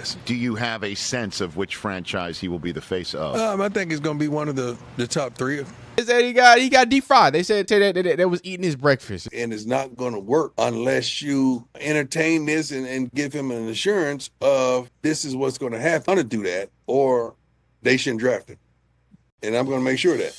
success. Do you have a sense of which franchise he will be the face of? I think it's going to be one of the top three. They said he got deep fried. They said that was eating his breakfast. And it's not going to work unless you entertain this and give him an assurance of this is what's going to happen to do that, or they shouldn't draft him. And I'm going to make sure of that.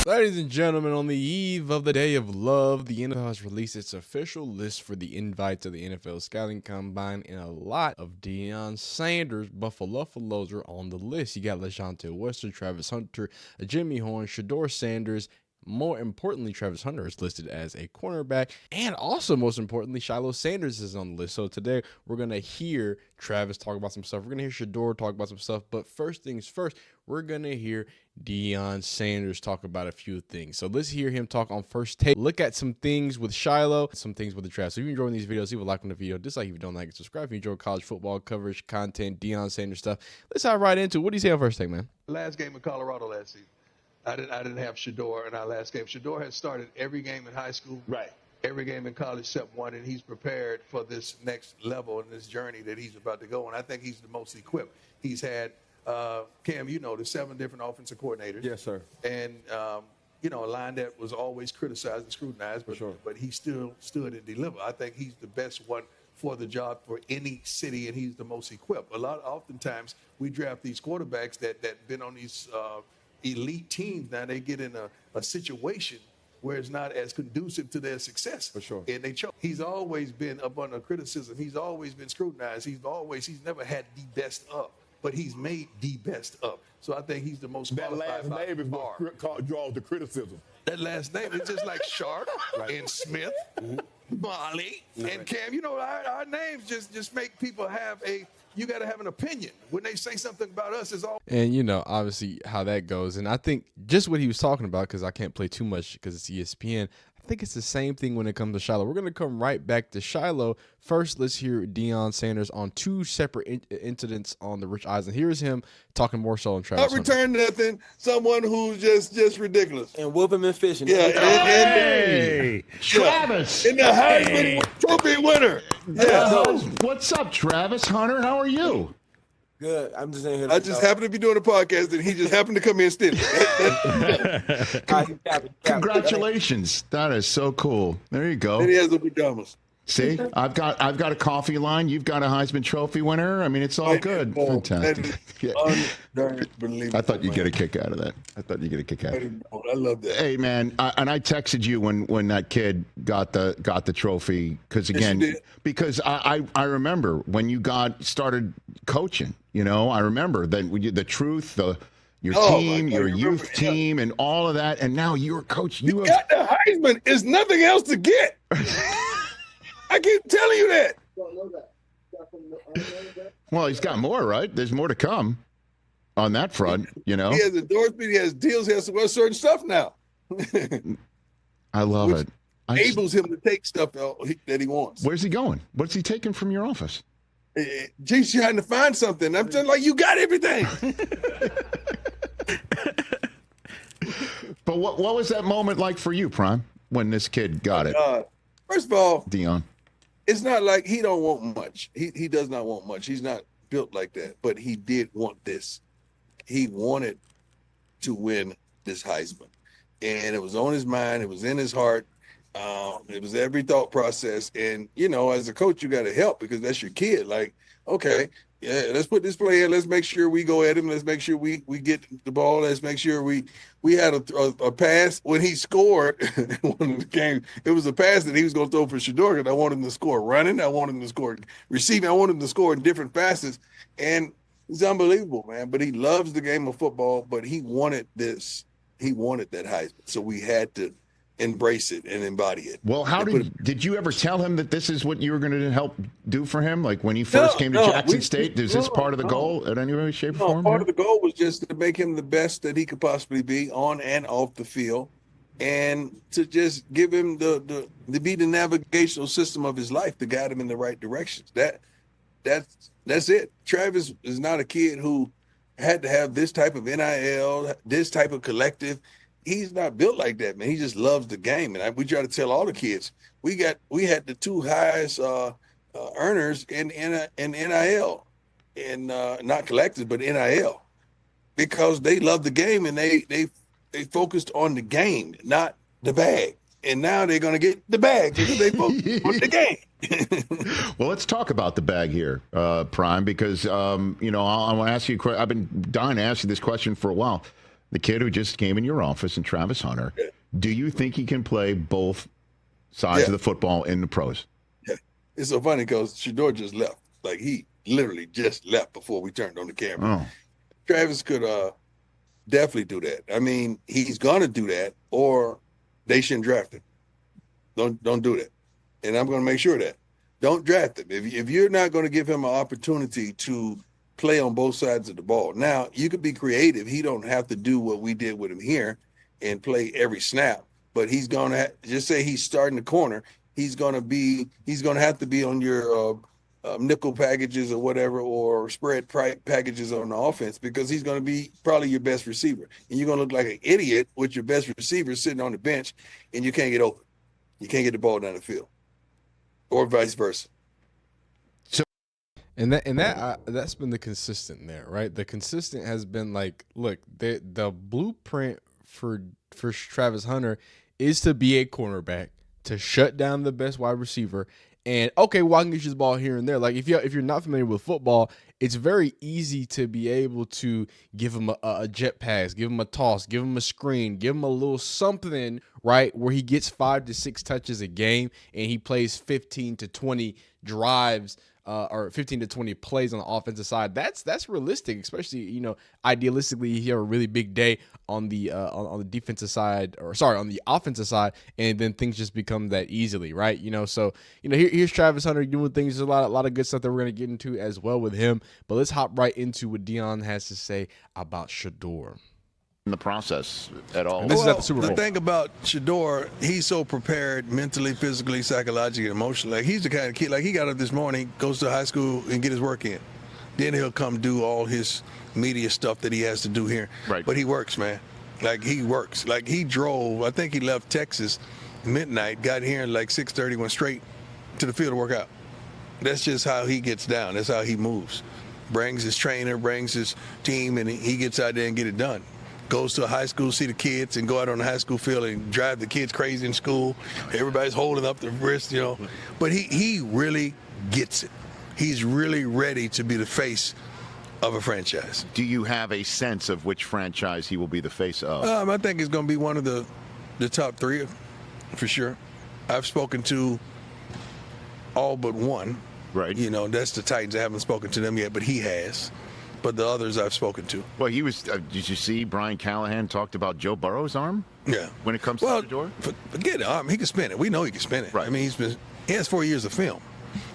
Ladies and gentlemen, on the eve of the Day of Love, the NFL has released its official list for the invite to the NFL Scouting Combine, and a lot of Deion Sanders Buffaloes are on the list. You got LaJohntay Wester, Travis Hunter, Jimmy Horn, Shedeur Sanders. More importantly, Travis Hunter is listed as a cornerback, and also most importantly, Shiloh Sanders is on the list. So today we're going to hear Travis talk about some stuff. We're going to hear Shedeur talk about some stuff, but first things first, we're going to hear Deion Sanders talk about a few things. So let's hear him talk on First Take. Look at some things with Shiloh, some things with the Travis. So if you're enjoying these videos, leave a like on the video, dislike if you don't like it, subscribe if you enjoy college football coverage, content, Deion Sanders stuff. Let's dive right into it. What do you say on First Take, man? Last game in Colorado last season, I didn't have Shedeur in our last game. Shedeur has started every game in high school, right? Every game in college except one, and he's prepared for this next level and this journey that he's about to go. And I think he's the most equipped. He's had Cam, there's 7 different offensive coordinators. Yes, sir. And a line that was always criticized and scrutinized, but but he still stood and delivered. I think he's the best one for the job for any city, and he's the most equipped. Oftentimes we draft these quarterbacks that been on these elite teams. Now they get in a situation where it's not as conducive to their success. For sure. And they choke. He's always been up under criticism. He's always been scrutinized. He's never had the best up, but he's made the best up. So I think he's the most qualified. That last name is what draws the criticism. That last name is just like Sharp and Smith, Molly, and Cam. Our names just make people have you got to have an opinion. When they say something about us, it's all. And, obviously how that goes. And I think just what he was talking about, because I can't play too much because it's ESPN, I think it's the same thing when it comes to Shiloh. We're going to come right back to Shiloh. First, let's hear Deion Sanders on 2 separate incidents on the Rich Eisen. Here's him talking more so on Travis Hunter. Not return nothing. Someone who's just ridiculous. And whooping and fishing. Yeah. Hey, Travis. And the Heisman Trophy winner. Yeah. What's up, Travis Hunter? How are you? Good. I'm just in here. I just happened to be doing a podcast, and he just happened to come in still. Congratulations. That is so cool. There you go. And he has the pajamas. See, I've got a coffee line. You've got a Heisman Trophy winner. I mean, it's all good. Fantastic. Unbelievable. I thought you'd get a kick out of that. I love that. Hey, man, and I texted you when that kid got the trophy because I remember when you started coaching. I remember that the truth, your team, your youth team, and all of that, and now you're a coach. You got the Heisman. There's nothing else to get. I keep telling you that. Well, he's got more, right? There's more to come on that front, He has endorsement, he has deals, he has certain stuff now. I love it. Enables him to take stuff that he wants. Where's he going? What's he taking from your office? Geez, trying to find something. I'm just like, you got everything. But what was that moment like for you, Prime, when this kid got it? First of all, Deion. It's not like he don't want much. He does not want much. He's not built like that. But he did want this. He wanted to win this Heisman. And it was on his mind. It was in his heart. It was every thought process. And, as a coach, you got to help because that's your kid. Like, okay, yeah, let's put this play in. Let's make sure we go at him. Let's make sure we get the ball. Let's make sure we had a pass when he scored one of the games. It was a pass that he was going to throw for Shedeur because I wanted him to score running. I wanted him to score receiving. I wanted him to score in different facets. And it's unbelievable, man. But he loves the game of football, but he wanted this. He wanted that Heisman. So we had to embrace it and embody it. Well, did you ever tell him that this is what you were going to help do for him? Like when he first came to Jackson State, is this part of the goal at any way, shape, or form? Part of the goal was just to make him the best that he could possibly be on and off the field, and to just give him to be the navigational system of his life to guide him in the right directions. That's it. Travis is not a kid who had to have this type of NIL, this type of collective. He's not built like that, man. He just loves the game. And we try to tell all the kids, we had the 2 highest earners in NIL. in not collected, but NIL, because they love the game and they focused on the game, not the bag. And now they're going to get the bag because they focused on the game. Well, let's talk about the bag here, Prime, because, I want to ask you a question. I've been dying to ask you this question for a while. The kid who just came in your office, and Travis Hunter, do you think he can play both sides of the football in the pros? Yeah. It's so funny because Shedeur just left. Like, he literally just left before we turned on the camera. Oh. Travis could definitely do that. I mean, he's going to do that, or they shouldn't draft him. Don't do that. And I'm going to make sure of that. Don't draft him. If you're not going to give him an opportunity to play on both sides of the ball. Now, you could be creative. He don't have to do what we did with him here and play every snap. But he's going to just say he's starting the corner. He's going to have to be on your nickel packages or whatever, or spread packages on the offense, because he's going to be probably your best receiver. And you're going to look like an idiot with your best receiver sitting on the bench and you can't get open. You can't get the ball down the field, or vice versa. And that's been the consistent there, right? The consistent has been like, look, the blueprint for Travis Hunter is to be a cornerback, to shut down the best wide receiver. And okay, well, I can get you the ball here and there. Like if you're not familiar with football, it's very easy to be able to give him a jet pass, give him a toss, give him a screen, give him a little something, right, where he gets 5 to 6 touches a game and he plays 15 to 20 drives. Or 15 to 20 plays on the offensive side. That's realistic, especially, idealistically, you have a really big day on the defensive side, on the offensive side, and then things just become that easily, right? So here's Travis Hunter doing things. There's a lot of good stuff that we're gonna get into as well with him. But let's hop right into what Deion has to say about Shedeur. In the process at all. And this is at the Super Bowl. The thing about Shedeur, he's so prepared mentally, physically, psychologically, and emotionally. Like, he's the kind of kid, like, he got up this morning, goes to high school and get his work in. Then he'll come do all his media stuff that he has to do here. Right. But he works, man. Like, he works. Like, he drove, I think he left Texas midnight, got here at like 6:30, went straight to the field to work out. That's just how he gets down. That's how he moves. Brings his trainer, brings his team, and he gets out there and get it done. Goes to a high school, see the kids, and go out on the high school field and drive the kids crazy in school. Everybody's holding up their wrist, But he really gets it. He's really ready to be the face of a franchise. Do you have a sense of which franchise he will be the face of? I think it's going to be one of the top 3, for sure. I've spoken to all but one. Right. That's the Titans. I haven't spoken to them yet, but he has. But the others I've spoken to. Well, he was. Did you see Brian Callahan talked about Joe Burrow's arm? Yeah. When it comes to Shedeur? Forget the arm. He can spin it. We know he can spin it. Right. I mean, he has 4 years of film,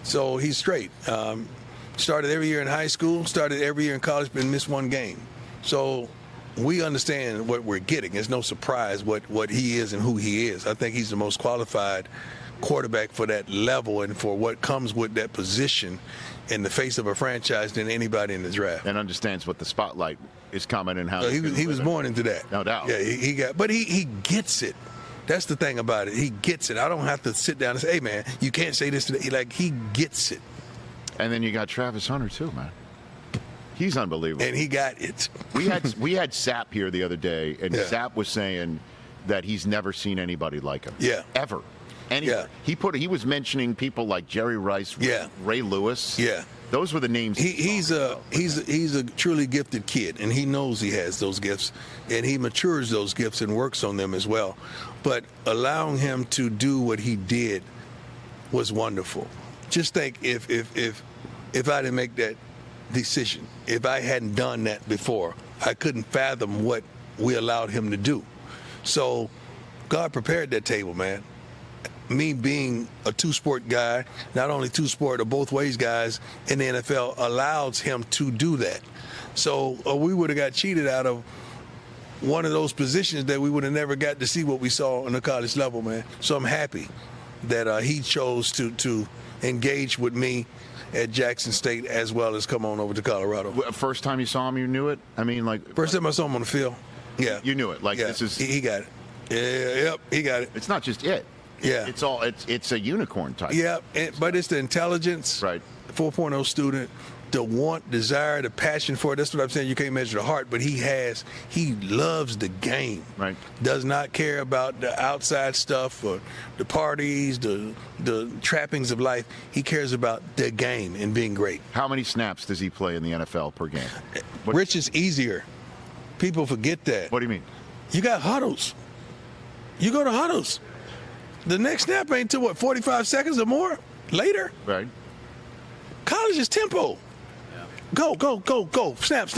so he's straight. Started every year in high school. Started every year in college, but missed one game. So we understand what we're getting. It's no surprise what he is and who he is. I think he's the most qualified quarterback for that level and for what comes with that position in the face of a franchise than anybody in the draft. And understands what the spotlight is coming and how. So he was born into that. No doubt. Yeah, but he gets it. That's the thing about it. He gets it. I don't have to sit down and say, hey, man, you can't say this today. Like, he gets it. And then you got Travis Hunter, too, man. He's unbelievable. And he got it. We had Sapp here the other day, and Sapp was saying that he's never seen anybody like him. Yeah. Ever. Anywhere. Yeah. He was mentioning people like Jerry Rice, Ray Lewis. Yeah. Those were the names. He's a truly gifted kid, and he knows he has those gifts, and he matures those gifts and works on them as well. But allowing him to do what he did was wonderful. Just think if I didn't make that decision, if I hadn't done that before, I couldn't fathom what we allowed him to do. So God prepared that table, man. Me being a two-sport guy, not only two-sport or both ways guys in the NFL, allows him to do that. So we would have got cheated out of one of those positions that we would have never got to see what we saw on the college level, man. So I'm happy that he chose to engage with me at Jackson State as well as come on over to Colorado. First time you saw him, you knew it? I mean, like... First time I saw him on the field, yeah. You knew it. Like, yeah. This is... He got it. Yep, he got it. It's not just it. Yeah. It's a unicorn type. Yeah, but it's the intelligence. Right. 4.0 student, the want, desire, the passion for it. That's what I'm saying. You can't measure the heart, but he loves the game. Right. Does not care about the outside stuff or the parties, the trappings of life. He cares about the game and being great. How many snaps does he play in the NFL per game? Rich is easier. People forget that. What do you mean? You got huddles. You go to huddles. The next snap ain't till 45 seconds or more later. Right. College is tempo. Yeah. Go. Snap.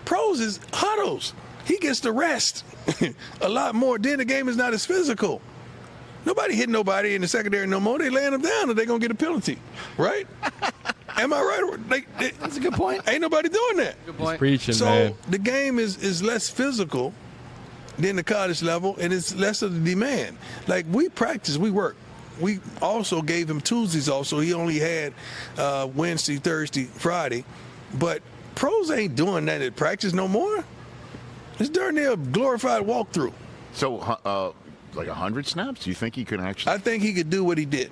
Pros is huddles. He gets the rest a lot more. Then the game is not as physical. Nobody hitting nobody in the secondary no more. They laying them down and they're going to get a penalty. Right? Am I right? That's a good point. Ain't nobody doing that. Good point. He's preaching, So man. the game is less physical than the college level, and it's less of the demand. Like, we practice, we work. We also gave him Tuesdays off, so he only had Wednesday, Thursday, Friday. But pros ain't doing that at practice no more. It's darn near a glorified walkthrough. So, like 100 snaps? Do you think he could actually? I think he could do what he did.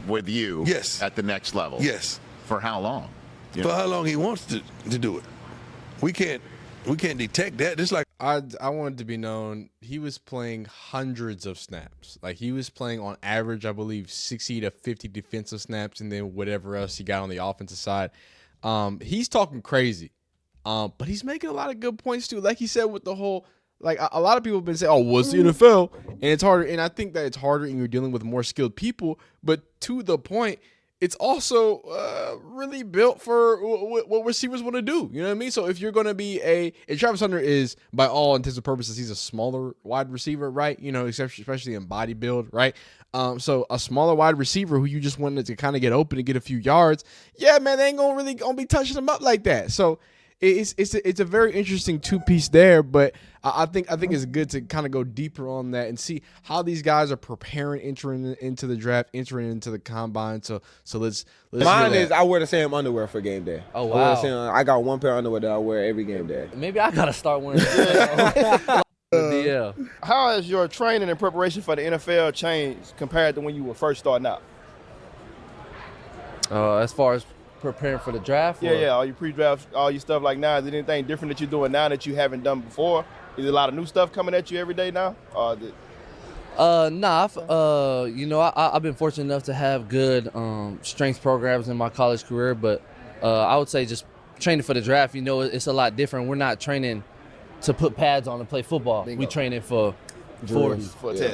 With you? Yes. At the next level? Yes. For how long? For how long he wants to do it. We can't detect that. It's like, I wanted to be known, he was playing hundreds of snaps. Like, he was playing on average, I believe, 60 to 50 defensive snaps, and then whatever else he got on the offensive side. He's talking crazy, but he's making a lot of good points too. Like he said, with the whole, like, a lot of people have been saying, "Oh, what's the NFL?" And it's harder. And I think that it's harder, and you're dealing with more skilled people. But to the point, it's also really built for what receivers want to do. You know what I mean? So if you're going to be and Travis Hunter is, by all intents and purposes, he's a smaller wide receiver, right? You know, especially in body build, right? So a smaller wide receiver who you just wanted to kind of get open and get a few yards, yeah, man, they ain't gonna be touching him up like that. So it's a very interesting two-piece there, but I think it's good to kind of go deeper on that and see how these guys are preparing, entering into the draft, entering into the combine. So let's Mine is I wear the same underwear for game day. Oh, wow. I got one pair of underwear that I wear every game day. Maybe I gotta start wearing it. Yeah. How has your training and preparation for the NFL changed compared to when you were first starting out? As far as preparing for the draft? Yeah. All your pre-draft, all your stuff like now. Is there anything different that you're doing now that you haven't done before? Is there a lot of new stuff coming at you every day now? Nah. I've been fortunate enough to have good strength programs in my college career, but I would say just training for the draft. You know, it's a lot different. We're not training to put pads on and play football. Bingo. We training for 40,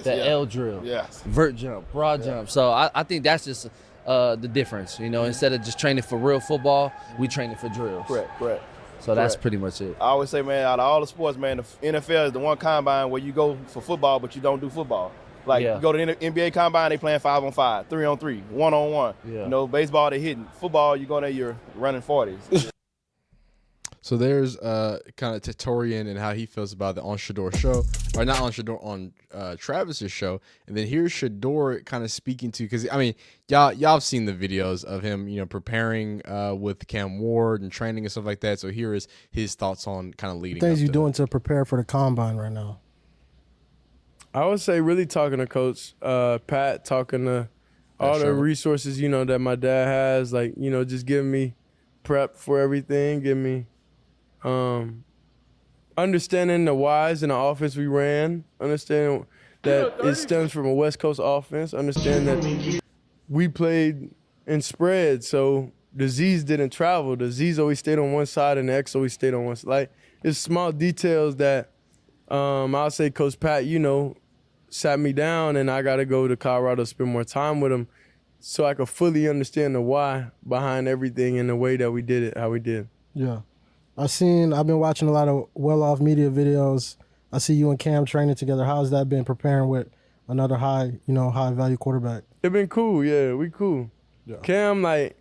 the L drill, vert jump, broad jump. So I think that's just the difference. You know, instead of just training for real football, we training for drills. Correct. So that's pretty much it. I always say, man, out of all the sports, man, the NFL is the one combine where you go for football, but you don't do football. Like, you go to the NBA combine, they playing 5-on-5, 3-on-3, 1-on-1. Yeah. You know, baseball, they hitting. Football, you go there, you're running 40s. So there's kind of Tatorian and how he feels about the on Shedeur show, or not on Shedeur, on Travis's show, and then here's Shedeur kind of speaking to, because I mean y'all have seen the videos of him, you know, preparing with Cam Ward and training and stuff like that. So here is his thoughts on kind of leading. Things you're doing to prepare for the combine right now. I would say really talking to Coach Pat, talking to all the resources, you know, that my dad has, like, you know, just giving me prep for everything, give me understanding the whys in the offense we ran, understanding that it stems from a West Coast offense, understand that we played in spread, so the Z's didn't travel. The Z's always stayed on one side and the X always stayed on one side. Like, it's small details that I'll say Coach Pat, you know, sat me down, and I got to go to Colorado, spend more time with him so I could fully understand the why behind everything and the way that we did it, how we did. Yeah. I've been watching a lot of well-off media videos. I see you and Cam training together. How's that been, preparing with another high-value quarterback? It's been cool, yeah. We cool. Yeah. Cam, like,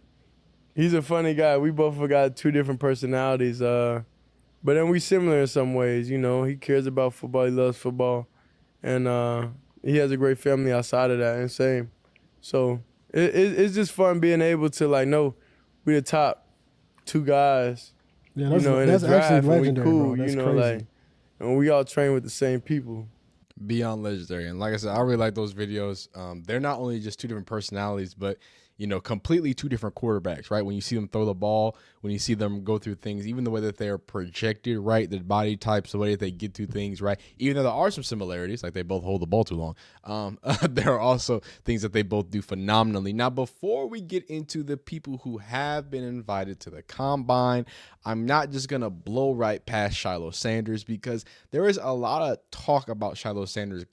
he's a funny guy. We both got two different personalities, but then we similar in some ways, you know. He cares about football. He loves football. And he has a great family outside of that, and same. So it's just fun being able to, like, know we the top two guys. Yeah, that's, you know, in that's the draft, actually legendary, and we cool, bro. That's you know, crazy. like, and we all train with the same people. Beyond legendary. And like I said, I really like those videos. They're not only just two different personalities, but completely two different quarterbacks, right? When you see them throw the ball, when you see them go through things, even the way that they're projected, right? The body types, the way that they get through things, right? Even though there are some similarities, like they both hold the ball too long, there are also things that they both do phenomenally. Now, before we get into the people who have been invited to the combine, I'm not just going to blow right past Shiloh Sanders because there is a lot of talk about Shiloh Sanders,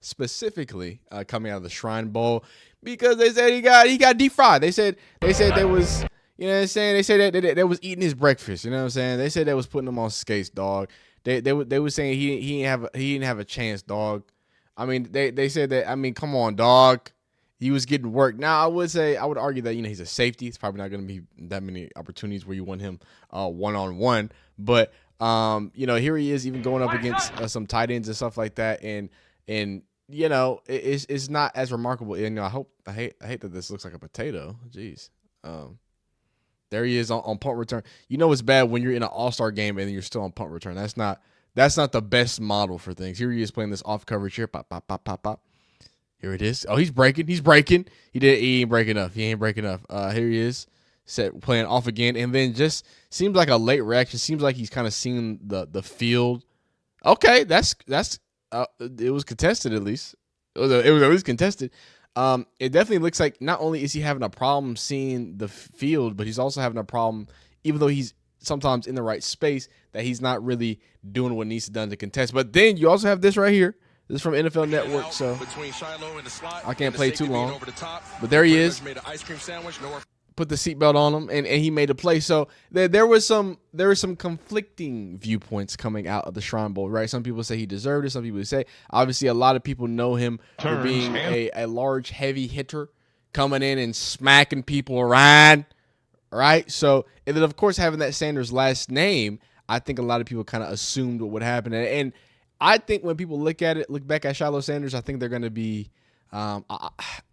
specifically coming out of the Shrine Bowl, because they said he got deep fried. They said there was, you know what I'm saying? They said that they was eating his breakfast. You know what I'm saying? They said they was putting him on skates, dog. They were saying he didn't have a chance, dog. I mean, they said that. I mean, come on, dog. He was getting work. Now, I would argue that, he's a safety. It's probably not going to be that many opportunities where you want him one-on-one. But, here he is even going up against some tight ends and stuff like that. And it's not as remarkable. And I hate that this looks like a potato. Jeez. There he is on punt return. It's bad when you're in an all-star game and then you're still on punt return. That's not the best model for things. Here he is playing this off coverage here. Pop, pop, pop, pop, pop. Here it is. Oh, he's breaking. He ain't breaking enough. Here he is, playing off again, and then just seems like a late reaction. Seems like he's kind of seen the field. Okay, that's it was contested at least. It was at least contested. It definitely looks like not only is he having a problem seeing the field, but he's also having a problem, even though he's sometimes in the right space, that he's not really doing what needs to be done to contest. But then you also have this right here. This is from NFL Network, so I can't play too long. But there he is. Put the seatbelt on him, and he made a play. So there was some conflicting viewpoints coming out of the Shrine Bowl, right? Some people say he deserved it. Some people say, obviously, a lot of people know him for being a large, heavy hitter, coming in and smacking people around, right? So, and then, of course, having that Sanders last name, I think a lot of people kind of assumed what would happen. And I think when people look back at Shiloh Sanders, I think they're going to be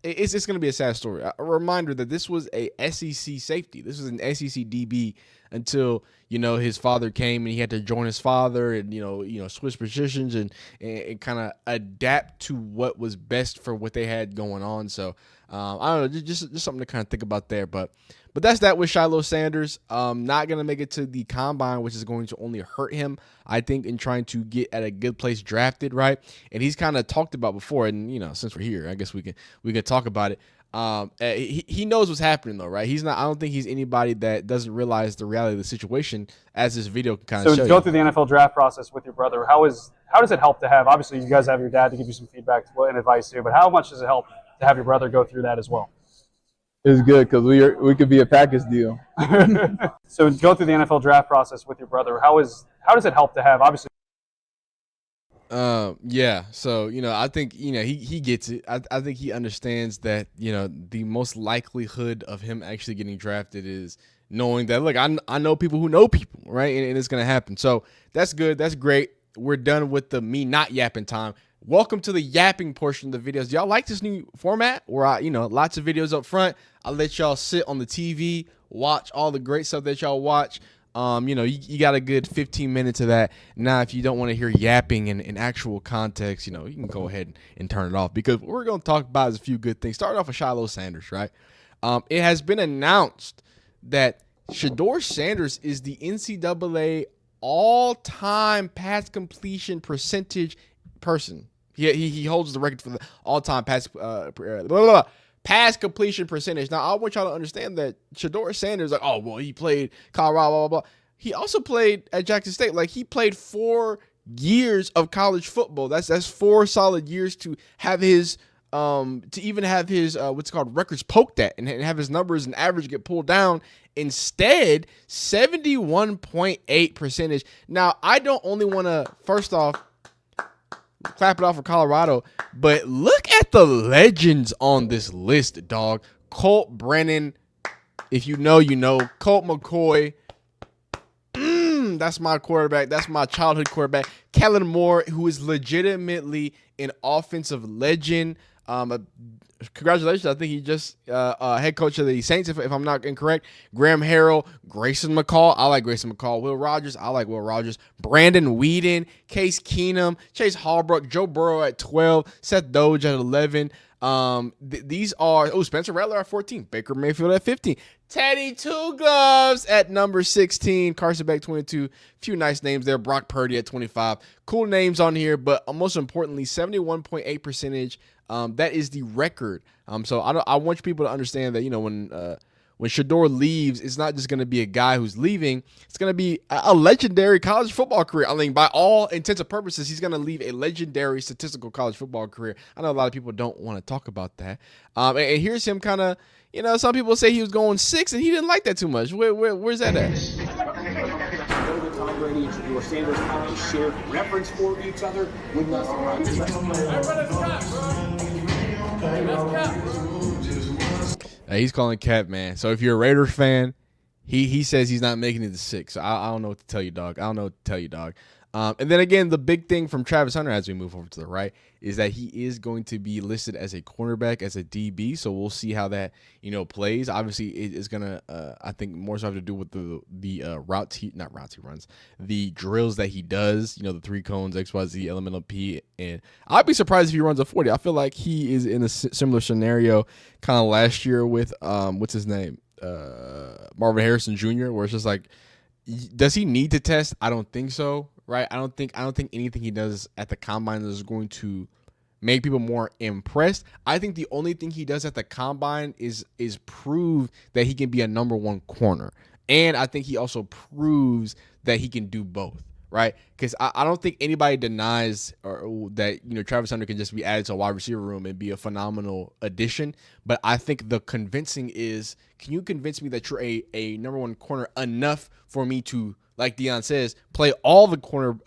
it's going to be a sad story. A reminder that this was a SEC safety. This was an SEC DB until, his father came and he had to join his father and, switch positions and kind of adapt to what was best for what they had going on. So, I don't know, just something to kind of think about there. But that's that with Shiloh Sanders. Not going to make it to the combine, which is going to only hurt him, I think, in trying to get at a good place drafted, right? And he's kind of talked about before, and, since we're here, I guess we can talk about it. He knows what's happening, though, right? I don't think he's anybody that doesn't realize the reality of the situation, as this video can kind of show you. So go through the NFL draft process with your brother. How does it help to have, obviously, you guys have your dad to give you some feedback and advice too, but how much does it help to have your brother go through that as well? It's good because we could be a package deal. So go through the NFL draft process with your brother. How does it help to have, obviously? Yeah. So, I think, he gets it. I think he understands that, the most likelihood of him actually getting drafted is knowing that, look, I know people who know people, right? And it's going to happen. So that's good. That's great. We're done with the me not yapping time. Welcome to the yapping portion of the videos. Y'all like this new format where lots of videos up front. I let y'all sit on the TV, watch all the great stuff that y'all watch. You got a good 15 minutes of that. Now, if you don't want to hear yapping in actual context, you can go ahead and turn it off, because what we're going to talk about is a few good things. Start off with Shiloh Sanders, right? It has been announced that Shedeur Sanders is the NCAA all-time pass completion percentage person. He holds the record for the all-time pass completion percentage. Now, I want y'all to understand that Shedeur Sanders, he played Colorado, blah, blah, blah. He also played at Jackson State. Like, he played 4 years of college football. That's 4 solid years to have his what's called records poked at and have his numbers and average get pulled down. Instead, 71.8 percentage. Now, I don't only want to, first off, clap it off for Colorado, but look at the legends on this list, dog. Colt Brennan, if you know, you know. Colt McCoy, that's my quarterback. That's my childhood quarterback. Kellen Moore, who is legitimately an offensive legend. Congratulations. I think he just head coach of the Saints, if I'm not incorrect. Graham Harrell, Grayson McCall. I like Grayson McCall. Will Rogers. I like Will Rogers. Brandon Whedon, Case Keenum, Chase Hallbrook, Joe Burrow at 12, Seth Doge at 11. These are Spencer Rattler at 14, Baker Mayfield at 15, Teddy Two Gloves at number 16, Carson Beck 22. Few nice names there. Brock Purdy at 25. Cool names on here, but most importantly, 71.8 percentage. That is the record. So I want people to understand that when Shedeur leaves, it's not just going to be a guy who's leaving. It's going to be a legendary college football career. I mean, by all intents and purposes, he's going to leave a legendary statistical college football career. I know a lot of people don't want to talk about that. And here's him kind of, some people say he was going 6, and he didn't like that too much. Where's that at? Tom Brady and Shedeur Sanders have a shared reference for each other with He's calling cap, man. So if you're a Raiders fan, he says he's not making it to 6. So I don't know what to tell you, dog. And then again, the big thing from Travis Hunter as we move over to the right is that he is going to be listed as a cornerback, as a DB. So we'll see how that plays. Obviously, it is gonna I think more so have to do with the routes he runs, the drills that he does. The 3 cones, XYZ, elemental P, and I'd be surprised if he runs a 40. I feel like he is in a similar scenario, kind of last year with what's his name, Marvin Harrison Jr., where it's just like, does he need to test? I don't think so. Right, I don't think anything he does at the combine is going to make people more impressed. I think the only thing he does at the combine is prove that he can be a number 1 corner, and I think he also proves that he can do both. Right, because I don't think anybody denies that Travis Hunter can just be added to a wide receiver room and be a phenomenal addition. But I think the convincing is, can you convince me that you're a number 1 corner enough for me to, like Deion says, play all the corner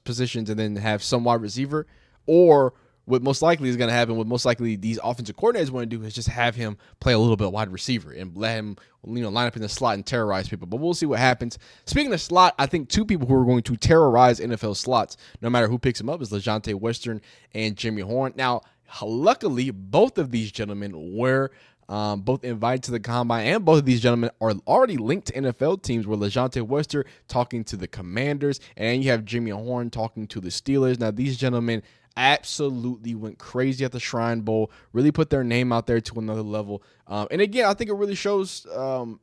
positions and then have some wide receiver? Or what most likely is going to happen, what most likely these offensive coordinators want to do, is just have him play a little bit of wide receiver and let him line up in the slot and terrorize people. But we'll see what happens. Speaking of slot, I think 2 people who are going to terrorize NFL slots, no matter who picks them up, is LeJante Western and Jimmy Horn. Now, luckily, both of these gentlemen were both invited to the combine, and both of these gentlemen are already linked to NFL teams, where LeJante Western talking to the Commanders, and you have Jimmy Horn talking to the Steelers. Now, these gentlemen absolutely went crazy at the Shrine Bowl, really put their name out there to another level. And again, I think it really shows, Tom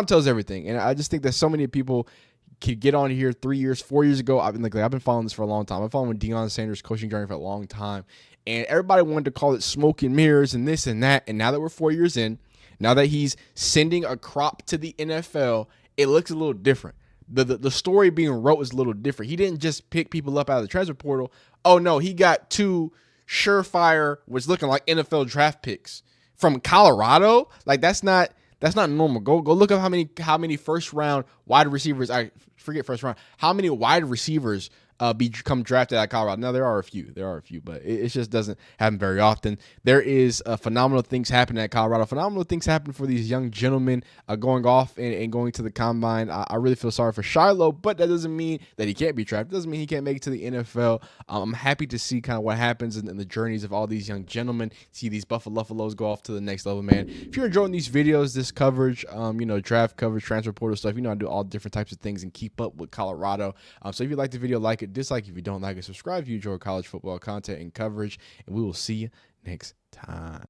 tells everything. And I just think that so many people could get on here 3 years, 4 years ago. I've been following this for a long time. I've been following Deion Sanders' coaching journey for a long time. And everybody wanted to call it smoke and mirrors and this and that. And now that we're 4 years in, now that he's sending a crop to the NFL, it looks a little different. The story being wrote is a little different. He didn't just pick people up out of the transfer portal. Oh, no, he got 2 surefire, what's looking like NFL draft picks from Colorado. Like, that's not normal. Go look up how many first round wide receivers. I forget first round. How many wide receivers become drafted at Colorado? Now, there are a few, but it just doesn't happen very often. There is phenomenal things happening at Colorado. Phenomenal things happen for these young gentlemen going off and going to the combine. I really feel sorry for Shiloh, but that doesn't mean that he can't be drafted. It doesn't mean he can't make it to the NFL. I'm happy to see kind of what happens in the journeys of all these young gentlemen, see these Buffaloes go off to the next level, man. If you're enjoying these videos, this coverage, draft coverage, transfer portal stuff, I do all different types of things and keep up with Colorado. So if you like the video, like it, dislike if you don't like it, subscribe if you enjoy college football content and coverage, and we will see you next time.